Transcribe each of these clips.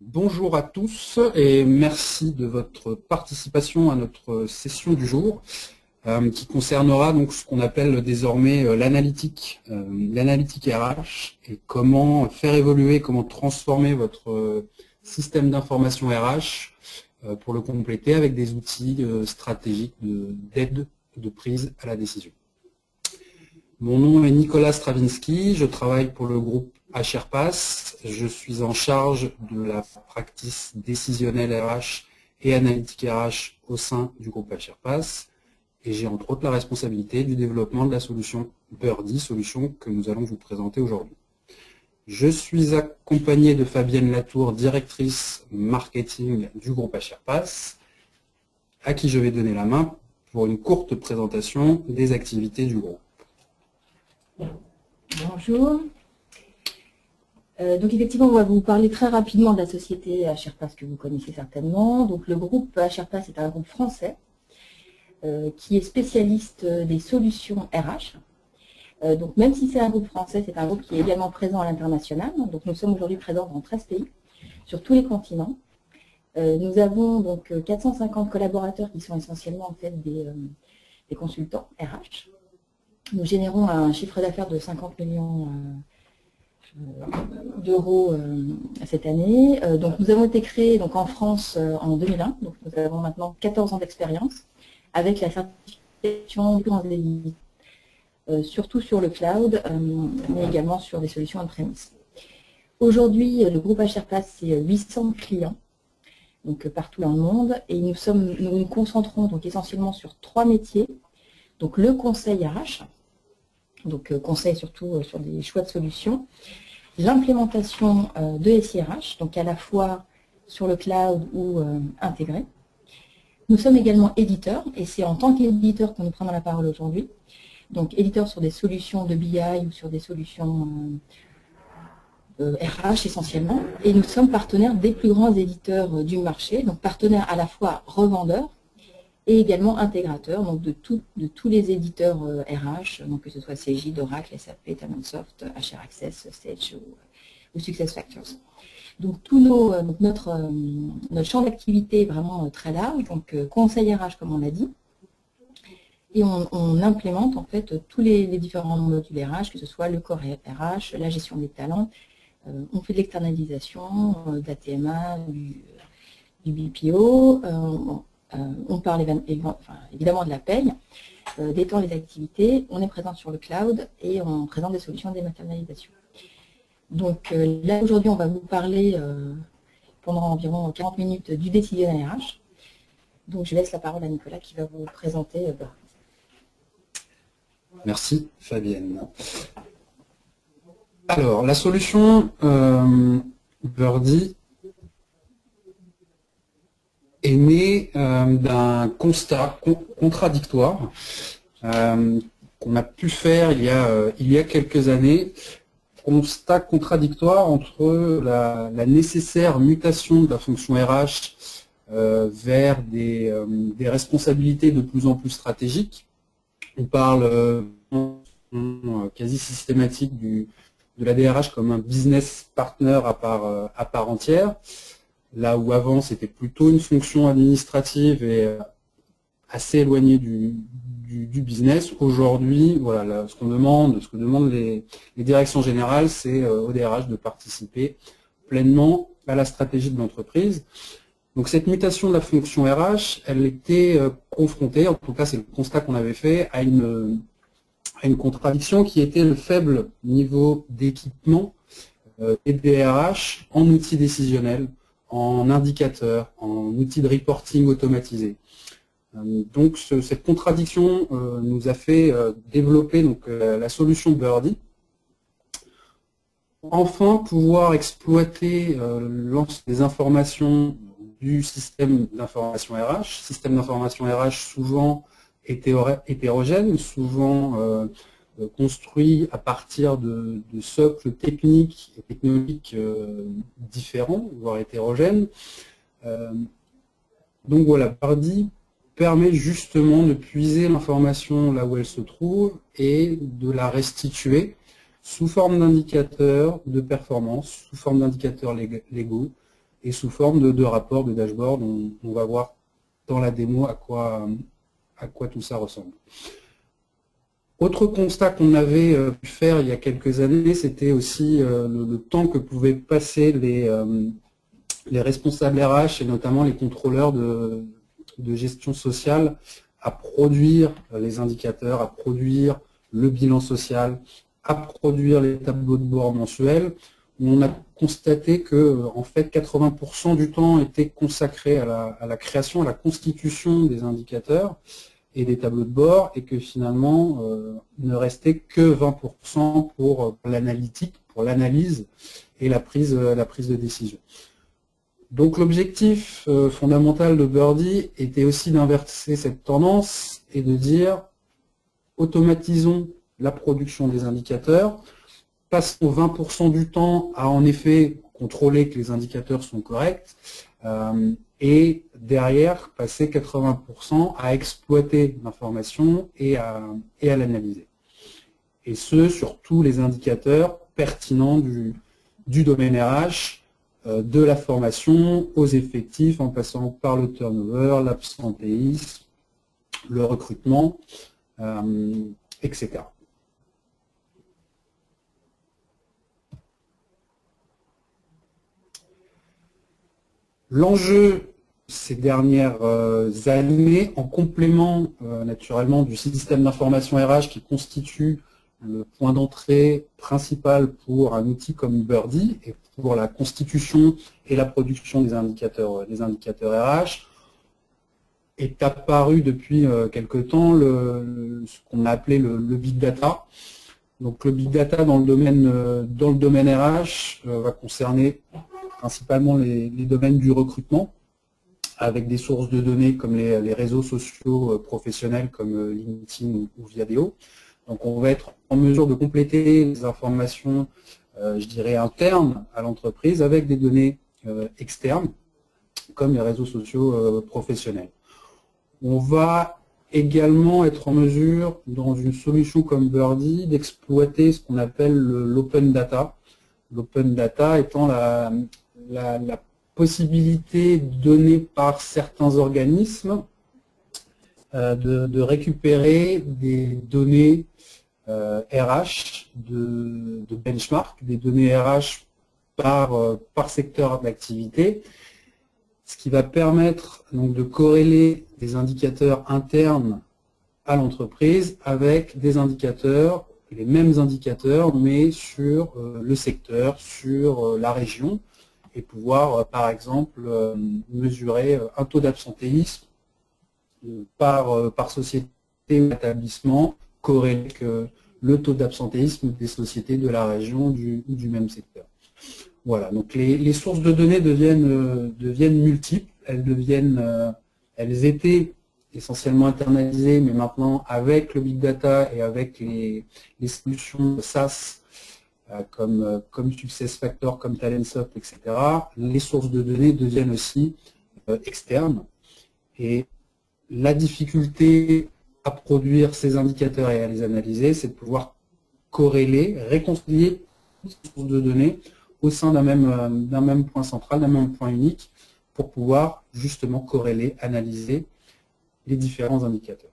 Bonjour à tous et merci de votre participation à notre session du jour qui concernera donc ce qu'on appelle désormais l'analytique RH et comment faire évoluer, comment transformer votre système d'information RH pour le compléter avec des outils stratégiques d'aide de prise à la décision. Mon nom est Nicolas Stravinsky, je travaille pour le groupe HRPass. Je suis en charge de la practice décisionnelle RH et analytique RH au sein du groupe HRPass. Et j'ai entre autres la responsabilité du développement de la solution Birdie, solution que nous allons vous présenter aujourd'hui. Je suis accompagné de Fabienne Latour, directrice marketing du groupe HRPass, à qui je vais donner la main pour une courte présentation des activités du groupe. Bonjour. Donc effectivement, on va vous parler très rapidement de la société HRPass que vous connaissez certainement. Donc le groupe HRPass est un groupe français qui est spécialiste des solutions RH. Donc même si c'est un groupe français, c'est un groupe qui est également présent à l'international. Donc nous sommes aujourd'hui présents dans 13 pays, sur tous les continents. Nous avons donc 450 collaborateurs qui sont essentiellement en fait des consultants RH. Nous générons un chiffre d'affaires de 50 millions d'euros cette année. Donc nous avons été créés donc, en France en 2001. Donc nous avons maintenant 14 ans d'expérience avec la certification du grand éditeurs, surtout sur le cloud, mais également sur des solutions on-premise. Aujourd'hui, le groupe HRPass, c'est 800 clients, donc partout dans le monde, et nous nous concentrons donc essentiellement sur 3 métiers. Donc le conseil RH, donc conseil surtout sur des choix de solutions, l'implémentation de SIRH, donc à la fois sur le cloud ou intégré. Nous sommes également éditeurs, et c'est en tant qu'éditeur qu'on nous prend la parole aujourd'hui. Donc éditeurs sur des solutions de BI ou sur des solutions RH essentiellement. Et nous sommes partenaires des plus grands éditeurs du marché, donc partenaires à la fois revendeurs, et également intégrateur donc de tous les éditeurs RH, donc que ce soit CJ, Oracle, SAP, Talentsoft, HR Access, Sage ou SuccessFactors. Donc notre champ d'activité est vraiment très large, donc conseil RH comme on l'a dit, et on implémente en fait tous les différents modules RH, que ce soit le corps RH, la gestion des talents, on fait de l'externalisation, de la TMA, du BPO, on parle évidemment de la paye, des temps des activités, on est présent sur le cloud et on présente des solutions de dématérialisation. Donc là aujourd'hui on va vous parler pendant environ 40 minutes du décisionnel RH. Donc je laisse la parole à Nicolas qui va vous présenter. Merci Fabienne. Alors la solution Birdie est née d'un constat contradictoire qu'on a pu faire il y a quelques années. Constat contradictoire entre la nécessaire mutation de la fonction RH vers des responsabilités de plus en plus stratégiques. On parle quasi systématique de la DRH comme un business partner à part entière. Là où avant c'était plutôt une fonction administrative et assez éloignée du business, aujourd'hui, voilà, ce que demandent les directions générales, c'est au DRH de participer pleinement à la stratégie de l'entreprise. Donc cette mutation de la fonction RH, elle était confrontée, en tout cas c'est le constat qu'on avait fait, à une contradiction qui était le faible niveau d'équipement des DRH en outils décisionnels, en indicateurs, en outils de reporting automatisés. Donc cette contradiction nous a fait développer donc, la solution Birdie. Enfin pouvoir exploiter l'ensemble des informations du système d'information RH souvent hétérogène, souvent construit à partir de socles techniques et technologiques différents, voire hétérogènes. Donc voilà, Birdie permet justement de puiser l'information là où elle se trouve et de la restituer sous forme d'indicateurs de performance, sous forme d'indicateurs légaux, et sous forme de rapports, de dashboards. On va voir dans la démo à quoi tout ça ressemble. Autre constat qu'on avait pu faire il y a quelques années, c'était aussi le temps que pouvaient passer les responsables RH et notamment les contrôleurs de gestion sociale à produire les indicateurs, à produire le bilan social, à produire les tableaux de bord mensuels, où on a constaté que en fait 80% du temps était consacré à la création, à la constitution des indicateurs et des tableaux de bord, et que finalement il ne restait que 20% pour l'analytique, pour l'analyse et la prise de décision. Donc l'objectif fondamental de Birdie était aussi d'inverser cette tendance et de dire automatisons la production des indicateurs, passons 20% du temps à en effet contrôler que les indicateurs sont corrects et derrière passer 80% à exploiter l'information et à l'analyser. Et ce, sur tous les indicateurs pertinents du domaine RH, de la formation aux effectifs, en passant par le turnover, l'absentéisme, le recrutement, etc. L'enjeu ces dernières années, en complément naturellement du système d'information RH qui constitue le point d'entrée principal pour un outil comme Birdie et pour la constitution et la production des indicateurs RH, est apparu depuis quelque temps ce qu'on a appelé le big data. Donc le big data dans le domaine RH va concerner principalement les domaines du recrutement, avec des sources de données comme les réseaux sociaux professionnels comme LinkedIn ou Viadeo. Donc on va être en mesure de compléter les informations, je dirais, internes à l'entreprise avec des données externes, comme les réseaux sociaux professionnels. On va également être en mesure, dans une solution comme Birdie, d'exploiter ce qu'on appelle l'open data. L'open data étant la possibilité donnée par certains organismes de récupérer des données RH, de benchmark, des données RH par secteur d'activité, ce qui va permettre donc de corréler des indicateurs internes à l'entreprise avec des indicateurs, les mêmes indicateurs, mais sur le secteur, sur la région, et pouvoir, par exemple, mesurer un taux d'absentéisme par société ou établissement, corréler que le taux d'absentéisme des sociétés de la région du même secteur. Voilà, donc les sources de données deviennent multiples, elles étaient essentiellement internalisées, mais maintenant avec le big data et avec les solutions SaaS comme SuccessFactors, comme Talentsoft, etc., les sources de données deviennent aussi externes. Et la difficulté à produire ces indicateurs et à les analyser, c'est de pouvoir corréler, réconcilier toutes ces sources de données au sein d'un même point central, d'un même point unique, pour pouvoir justement corréler, analyser les différents indicateurs.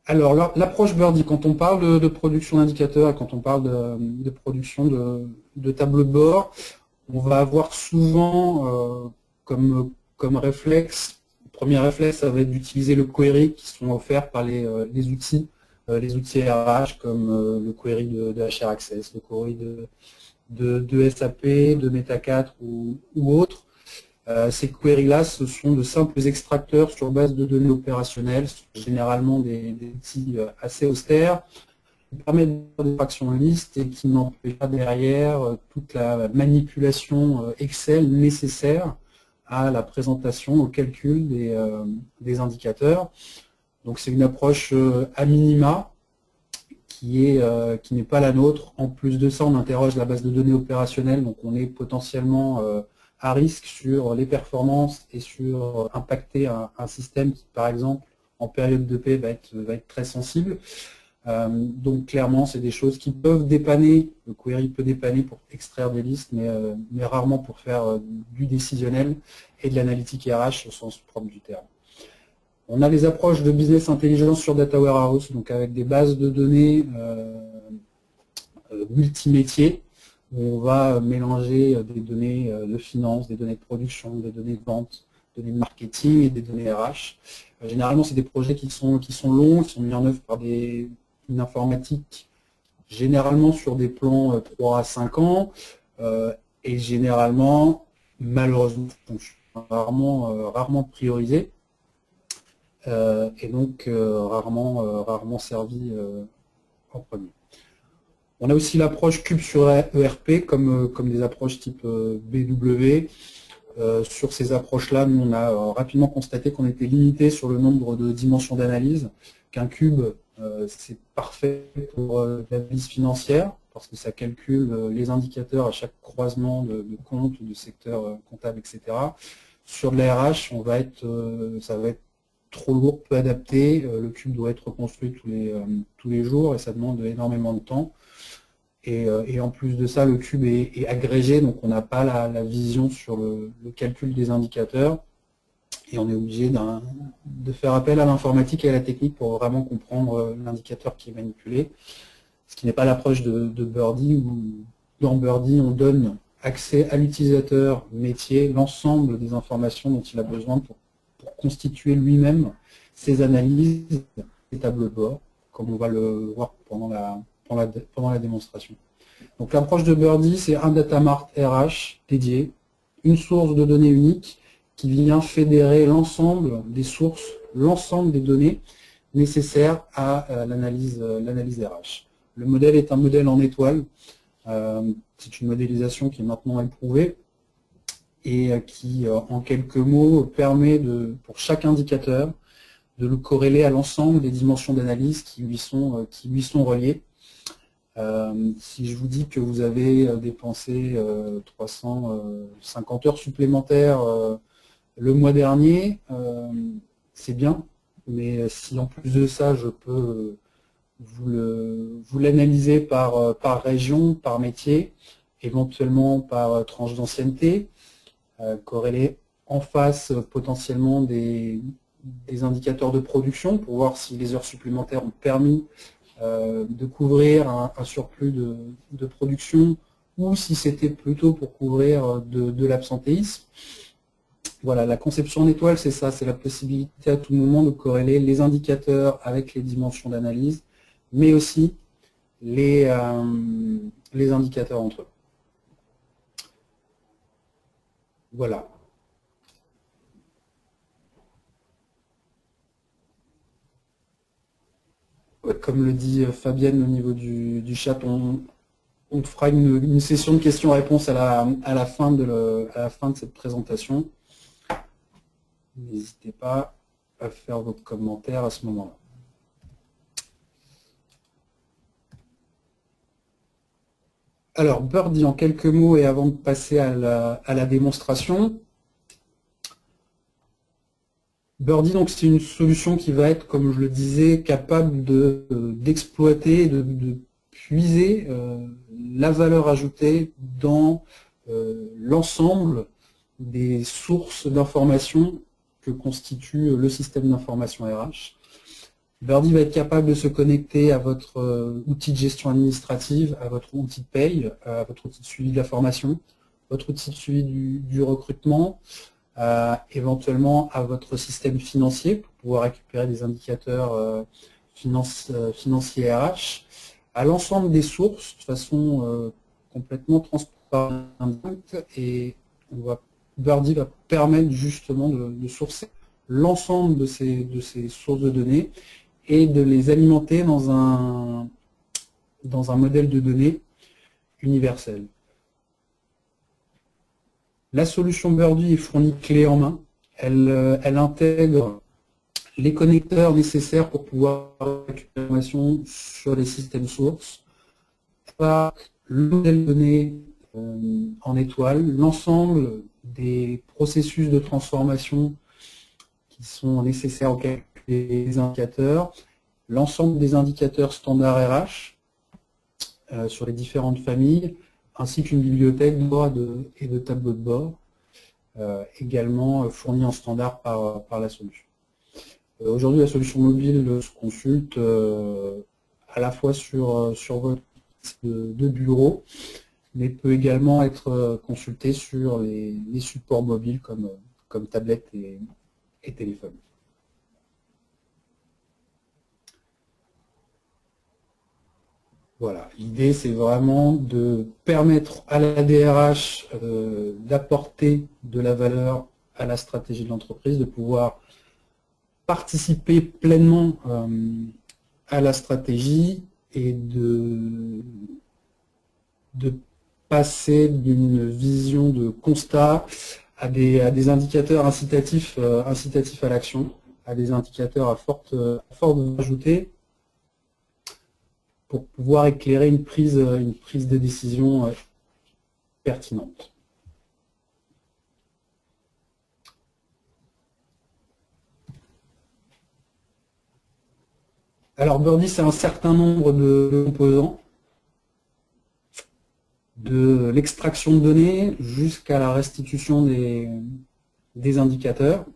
Alors, l'approche Birdie, quand on parle de production d'indicateurs et quand on parle de production de tableaux de bord, on va avoir souvent comme réflexe, le premier réflexe, ça va être d'utiliser le query qui sont offerts par les outils RH comme le query de HR Access, le query de SAP, de Meta4 ou autres. Ces queries-là, ce sont de simples extracteurs sur base de données opérationnelles, généralement des outils assez austères, qui permettent de faire des fractions listes et qui n'empêchent pas derrière toute la manipulation Excel nécessaire à la présentation, au calcul des indicateurs. Donc c'est une approche à minima qui n'est pas la nôtre. En plus de ça, on interroge la base de données opérationnelle, donc on est potentiellement à risque sur les performances et sur impacter un système qui, par exemple, en période de paix, va être très sensible. Donc clairement, c'est des choses qui peuvent dépanner, le query peut dépanner pour extraire des listes, mais rarement pour faire du décisionnel et de l'analytique RH au sens propre du terme. On a les approches de business intelligence sur Data Warehouse, donc avec des bases de données multimétiers, où on va mélanger des données de finance, des données de production, des données de vente, des données de marketing et des données RH. Généralement, c'est des projets qui sont longs, qui sont mis en œuvre par une informatique, généralement sur des plans 3 à 5 ans, et généralement, malheureusement, rarement priorisés, et donc rarement servi en premier. On a aussi l'approche cube sur ERP, comme des approches type BW. Sur ces approches-là, nous, on a rapidement constaté qu'on était limité sur le nombre de dimensions d'analyse, qu'un cube, c'est parfait pour l'analyse financière, parce que ça calcule les indicateurs à chaque croisement de comptes, de secteurs comptables, etc. Sur de la RH, ça va être trop lourd, peu adapté. Le cube doit être reconstruit tous les jours et ça demande énormément de temps. Et en plus de ça, le cube est agrégé, donc on n'a pas la vision sur le calcul des indicateurs. Et on est obligé de faire appel à l'informatique et à la technique pour vraiment comprendre l'indicateur qui est manipulé. Ce qui n'est pas l'approche de Birdie, où dans Birdie, on donne accès à l'utilisateur métier, l'ensemble des informations dont il a besoin pour constituer lui-même ses analyses, ses tableaux de bord, comme on va le voir pendant la démonstration. Donc l'approche de Birdie, c'est un data mart RH dédié, une source de données unique qui vient fédérer l'ensemble des sources, l'ensemble des données nécessaires à l'analyse RH. Le modèle est un modèle en étoile, c'est une modélisation qui est maintenant éprouvée et qui, en quelques mots, permet pour chaque indicateur de le corréler à l'ensemble des dimensions d'analyse qui lui sont reliées. Si je vous dis que vous avez dépensé 350 heures supplémentaires le mois dernier, c'est bien, mais si en plus de ça, je peux vous l'analyser par région, par métier, éventuellement par tranche d'ancienneté, corréler en face potentiellement des indicateurs de production pour voir si les heures supplémentaires ont permis de couvrir un surplus de production ou si c'était plutôt pour couvrir de l'absentéisme. Voilà, la conception en étoile, c'est ça, c'est la possibilité à tout moment de corréler les indicateurs avec les dimensions d'analyse, mais aussi les indicateurs entre eux. Voilà. Comme le dit Fabienne au niveau du chat, on fera une session de questions-réponses à la fin de cette présentation. N'hésitez pas à faire vos commentaires à ce moment-là. Alors, Birdie, en quelques mots, et avant de passer à la démonstration. Birdie, donc, c'est une solution qui va être, comme je le disais, capable d'exploiter, de puiser la valeur ajoutée dans l'ensemble des sources d'informations que constitue le système d'information RH. Birdie va être capable de se connecter à votre outil de gestion administrative, à votre outil de paye, à votre outil de suivi de la formation, votre outil de suivi du recrutement, éventuellement à votre système financier pour pouvoir récupérer des indicateurs financiers RH, à l'ensemble des sources de façon complètement transparente, et Birdie va permettre justement de sourcer l'ensemble de ces sources de données et de les alimenter dans un modèle de données universel. La solution Birdie est fournie clé en main. Elle intègre les connecteurs nécessaires pour pouvoir récupérer l'information sur les systèmes sources, par le modèle de données en étoile, l'ensemble des processus de transformation qui sont nécessaires au calcul des indicateurs, l'ensemble des indicateurs standards RH sur les différentes familles, ainsi qu'une bibliothèque de bord et de tableaux de bord, également fournis en standard par la solution. Aujourd'hui, la solution mobile se consulte à la fois sur votre de bureau, mais peut également être consulté sur les supports mobiles comme tablette et téléphone. Voilà, l'idée c'est vraiment de permettre à la DRH d'apporter de la valeur à la stratégie de l'entreprise, de pouvoir participer pleinement à la stratégie et de passer d'une vision de constat à des indicateurs incitatifs à l'action, à des indicateurs à forte valeur ajoutée, pour pouvoir éclairer une prise de décision pertinente. Alors Birdie, c'est un certain nombre de composants, de l'extraction de données jusqu'à la restitution des indicateurs.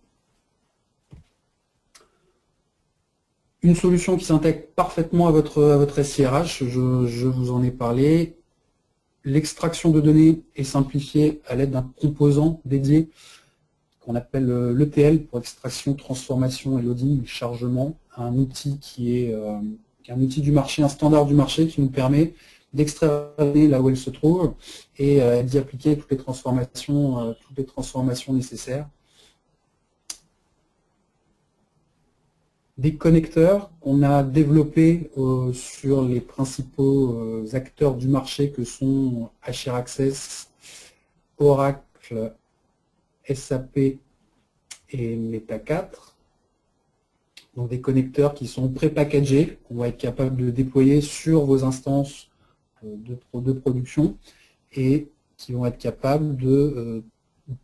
Une solution qui s'intègre parfaitement à votre SIRH, je vous en ai parlé. L'extraction de données est simplifiée à l'aide d'un composant dédié qu'on appelle l'ETL pour extraction, transformation et loading, chargement, un outil qui est un outil du marché, un standard du marché qui nous permet d'extraire la donnée là où elle se trouve et d'y appliquer toutes les transformations nécessaires. Des connecteurs qu'on a développés sur les principaux acteurs du marché que sont HR Access, Oracle, SAP et Meta 4. Donc des connecteurs qui sont pré-packagés, qu'on va être capable de déployer sur vos instances de production et qui vont être capables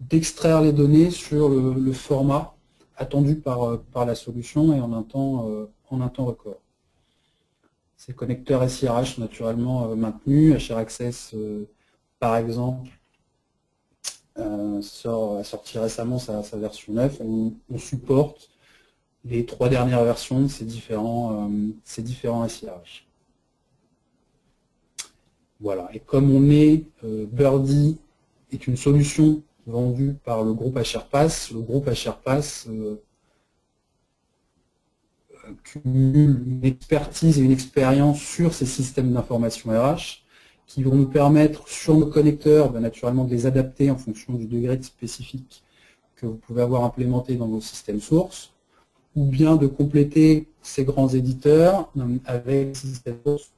d'extraire les données sur le format attendu par la solution et en un temps record. Ces connecteurs SIRH sont naturellement maintenus. HR Access, par exemple, a sorti récemment sa version 9. On supporte les 3 dernières versions de ces différents SIRH. Voilà. Et comme Birdie est une solution vendue par le groupe HRPass. Le groupe HRPass cumule une expertise et une expérience sur ces systèmes d'information RH qui vont nous permettre sur nos connecteurs, naturellement, de les adapter en fonction du degré de spécifique que vous pouvez avoir implémenté dans vos systèmes sources, ou bien de compléter ces grands éditeurs avec des systèmes sources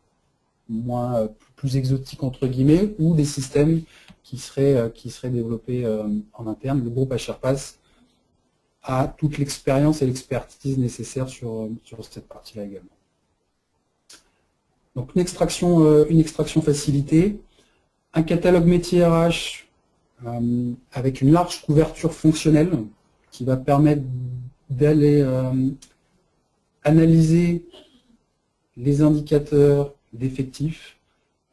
plus exotiques entre guillemets, ou des systèmes qui seraient développés en interne. Le groupe HRPass a toute l'expérience et l'expertise nécessaires sur cette partie-là également. Donc une extraction facilitée, un catalogue métier RH avec une large couverture fonctionnelle qui va permettre d'aller analyser les indicateurs d'effectifs.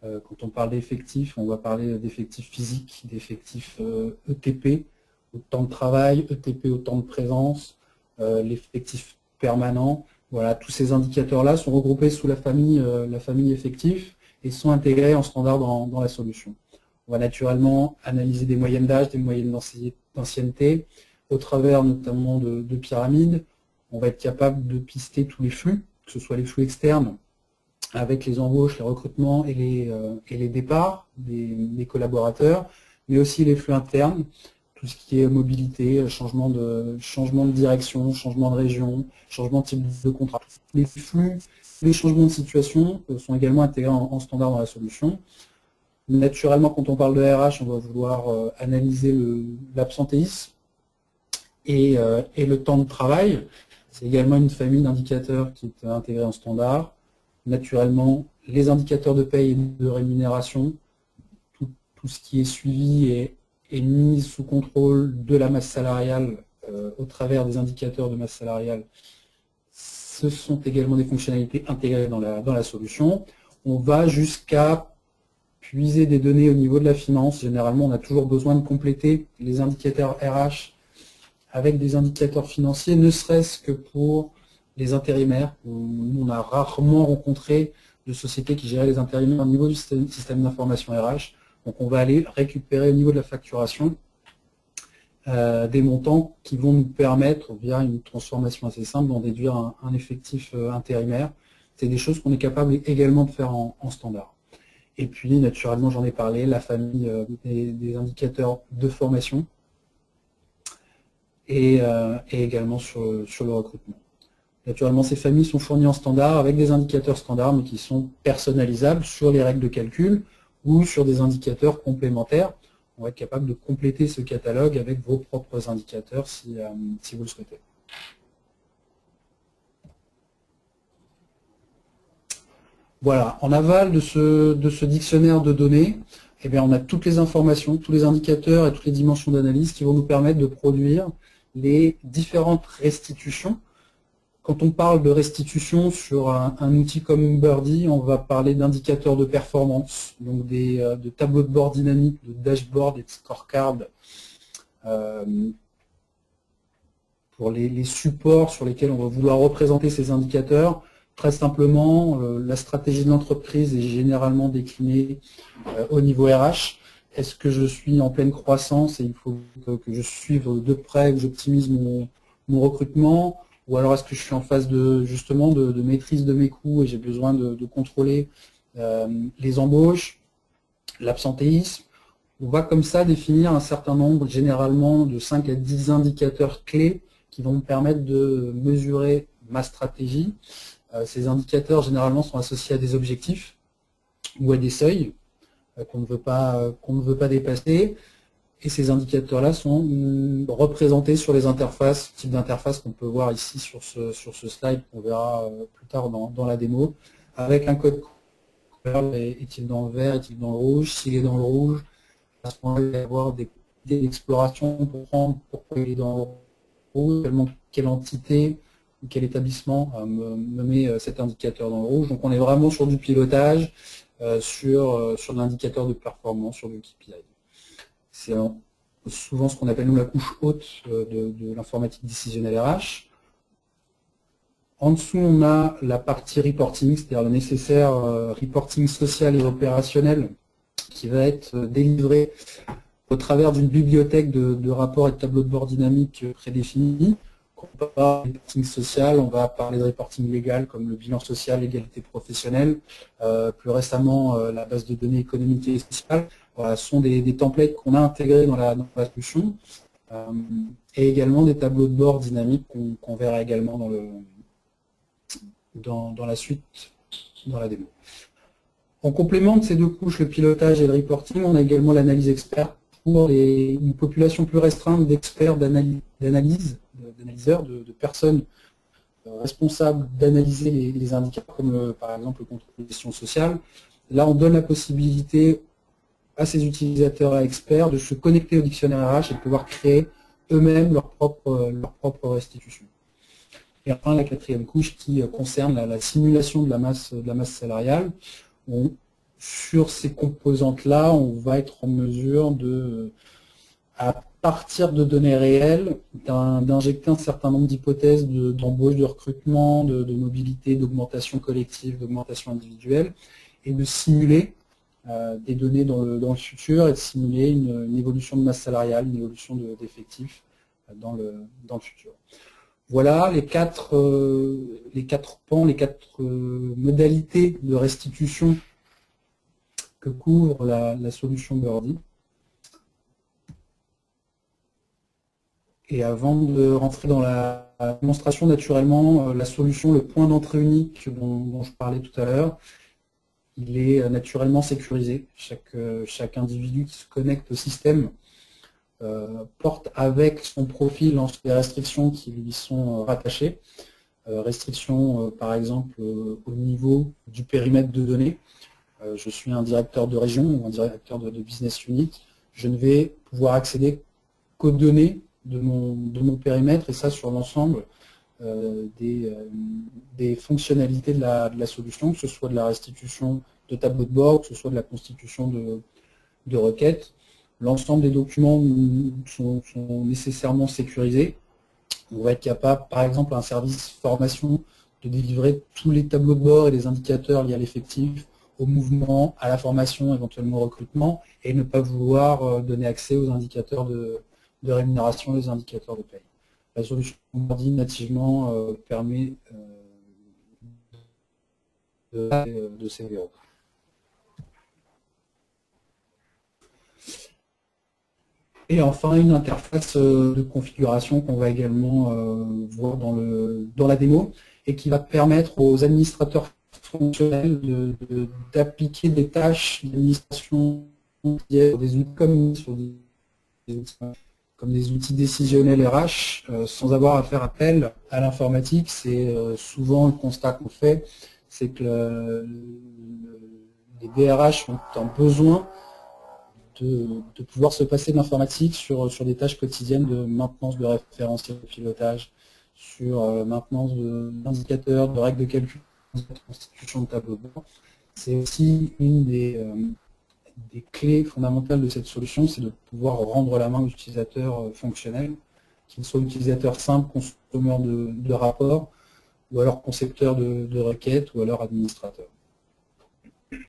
Quand on parle d'effectifs, on va parler d'effectifs physiques, d'effectifs ETP, au temps de travail, ETP au temps de présence, l'effectif permanent. Voilà, tous ces indicateurs-là sont regroupés sous la famille effectifs et sont intégrés en standard dans la solution. On va naturellement analyser des moyennes d'âge, des moyennes d'ancienneté, au travers notamment de pyramides. On va être capable de pister tous les flux, que ce soit les flux externes, avec les embauches, les recrutements et les départs des collaborateurs, mais aussi les flux internes, tout ce qui est mobilité, changement de direction, changement de région, changement de type de contrat. Les flux, les changements de situation sont également intégrés en standard dans la solution. Naturellement, quand on parle de RH, on va vouloir analyser l'absentéisme et le temps de travail. C'est également une famille d'indicateurs qui est intégrée en standard. Naturellement, les indicateurs de paye et de rémunération, tout ce qui est suivi est mis sous contrôle de la masse salariale au travers des indicateurs de masse salariale, ce sont également des fonctionnalités intégrées dans la solution. On va jusqu'à puiser des données au niveau de la finance. Généralement, on a toujours besoin de compléter les indicateurs RH avec des indicateurs financiers, ne serait-ce que pour les intérimaires. On a rarement rencontré de sociétés qui géraient les intérimaires au niveau du système d'information RH. Donc on va aller récupérer au niveau de la facturation des montants qui vont nous permettre, via une transformation assez simple, d'en déduire un effectif intérimaire. C'est des choses qu'on est capable également de faire en standard. Et puis, naturellement, j'en ai parlé, la famille des indicateurs de formation et également sur le recrutement. Naturellement, ces familles sont fournies en standard avec des indicateurs standards, mais qui sont personnalisables sur les règles de calcul ou sur des indicateurs complémentaires. On va être capable de compléter ce catalogue avec vos propres indicateurs si vous le souhaitez. Voilà, en aval de ce dictionnaire de données, eh bien, on a toutes les informations, tous les indicateurs et toutes les dimensions d'analyse qui vont nous permettre de produire les différentes restitutions. Quand on parle de restitution sur un outil comme Birdie, on va parler d'indicateurs de performance, donc de tableaux de bord dynamiques, de dashboard et de scorecard pour les supports sur lesquels on va vouloir représenter ces indicateurs. Très simplement, la stratégie de l'entreprise est généralement déclinée au niveau RH. Est-ce que je suis en pleine croissance et il faut que je suive de près, que j'optimise mon recrutement? Ou alors est-ce que je suis en phase justement de maîtrise de mes coûts et j'ai besoin de contrôler les embauches, l'absentéisme? On va comme ça définir un certain nombre, généralement de 5 à 10 indicateurs clés qui vont me permettre de mesurer ma stratégie. Ces indicateurs généralement sont associés à des objectifs ou à des seuils qu'on ne veut pas dépasser. Et ces indicateurs-là sont représentés sur les interfaces, type d'interface qu'on peut voir ici sur ce slide, qu'on verra plus tard dans la démo, avec un code couleur. Est-il dans le vert, est-il dans le rouge? S'il est dans le rouge, à ce moment-là, il va y avoir des idées d'exploration pour comprendre pourquoi il est dans le rouge, quelle entité ou quel établissement me met cet indicateur dans le rouge. Donc on est vraiment sur du pilotage, sur l'indicateur de performance, sur le KPI. C'est souvent ce qu'on appelle nous la couche haute de l'informatique décisionnelle RH. En dessous, on a la partie reporting, c'est-à-dire le nécessaire reporting social et opérationnel qui va être délivré au travers d'une bibliothèque de rapports et de tableaux de bord dynamiques prédéfinis. Quand on parle de reporting social, on va parler de reporting légal comme le bilan social, l'égalité professionnelle, plus récemment la base de données économique et sociale. Voilà, ce sont des templates qu'on a intégrés dans la solution et également des tableaux de bord dynamiques qu'on verra également dans la suite, dans la démo. En complément de ces deux couches, le pilotage et le reporting, on a également l'analyse expert pour une population plus restreinte d'experts d'analyseurs, de personnes responsables d'analyser les indicateurs comme par exemple le contrôle de gestion sociale. Là, on donne la possibilité à ces utilisateurs et experts de se connecter au dictionnaire RH et de pouvoir créer eux-mêmes leur propre restitution. Et enfin, la quatrième couche qui concerne la simulation de la masse salariale. Sur ces composantes-là, on va être en mesure à partir de données réelles, d'injecter un certain nombre d'hypothèses d'embauche, de recrutement, de mobilité, d'augmentation collective, d'augmentation individuelle, et de simuler des données dans le futur et de simuler une évolution de masse salariale, une évolution d'effectifs dans le futur. Voilà les quatre pans, les quatre modalités de restitution que couvre la solution Birdie. Et avant de rentrer dans la démonstration, naturellement, la solution, le point d'entrée unique dont je parlais tout à l'heure, il est naturellement sécurisé. Chaque individu qui se connecte au système porte avec son profil les restrictions qui lui sont rattachées. Restrictions, par exemple, au niveau du périmètre de données. Je suis un directeur de région ou un directeur de business unit. Je ne vais pouvoir accéder qu'aux données de mon périmètre, et ça sur l'ensemble des fonctionnalités de la solution, que ce soit de la restitution de tableaux de bord, que ce soit de la constitution de requêtes. L'ensemble des documents sont nécessairement sécurisés. On va être capable, par exemple, un service formation, de délivrer tous les tableaux de bord et les indicateurs liés à l'effectif, au mouvement, à la formation, éventuellement au recrutement, et ne pas vouloir donner accès aux indicateurs de rémunération et aux indicateurs de paye. La solution Onboarding nativement permet de ces verrous. Et enfin, une interface de configuration qu'on va également voir dans la démo et qui va permettre aux administrateurs fonctionnels d'appliquer des tâches d'administration sur des outils comme des outils décisionnels RH sans avoir à faire appel à l'informatique. C'est souvent le constat qu'on fait, c'est que les DRH ont un besoin de pouvoir se passer de l'informatique sur des tâches quotidiennes de maintenance de référentiels de pilotage, sur maintenance d'indicateurs, de règles de calcul, de constitution de tableau de bord. C'est aussi une des clés fondamentales de cette solution, c'est de pouvoir rendre la main aux utilisateurs fonctionnels, qu'ils soient utilisateurs simples, consommateurs de rapports, ou alors concepteurs de requêtes, ou alors administrateurs.